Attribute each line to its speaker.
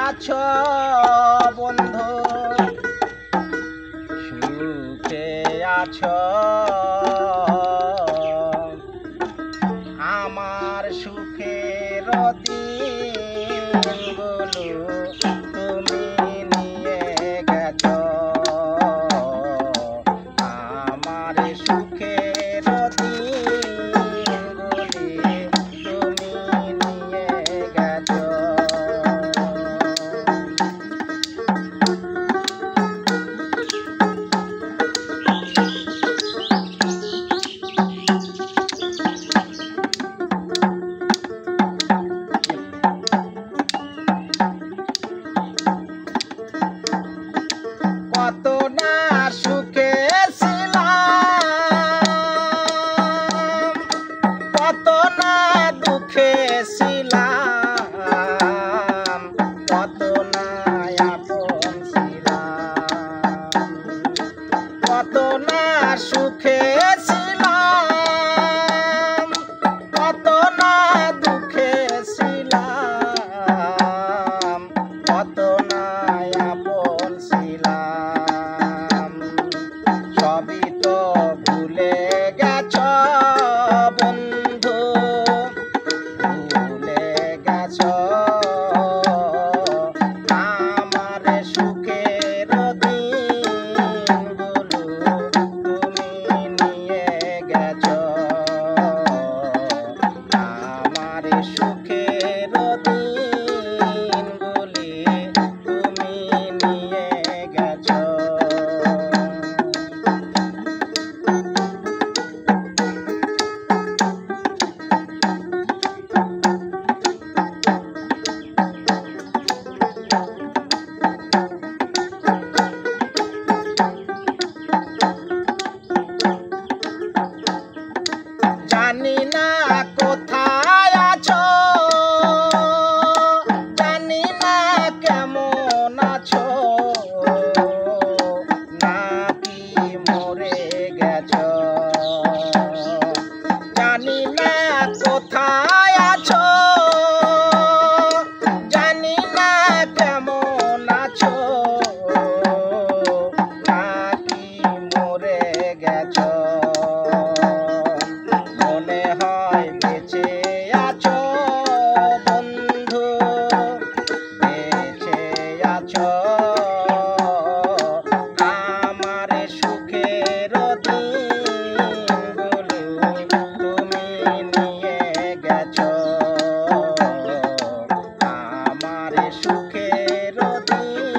Speaker 1: আছো বন্ধু, সুখে আছো। আমার সুখের দিনগুলো তুমি নিয়ে গেছো। আমার সুখের দিনগুলি তুমি নিয়ে গেছো। কত না সুখে ছিলাম, কত না দুঃখে ছিলাম, কত না আপন ছিলাম। কত না সুখে ছিলাম, কত না দুঃখে ছিলাম, কত না আপন ছিলাম। সবই তো ভুলে গেছ বন্ধু, ভুলে গেছ। আমার সুখের দিনগুলো তুমি নিয়ে গেছ। আমার সুখের দিনগুলি তুমি নিয়ে গেছ। জানি না কোথায় আছো, জানি না কেমন আছো, নাকি মরে গেছো। জানি না কোথায় আছো, জানি না কেমন আছো, নাকি মরে গেছো। মনে হয় বেঁচে আছো বন্ধু, বেঁচে আছো। আমার সুখের দিনগুলো তুমি নিয়ে গেছো। আমার সুখের দিন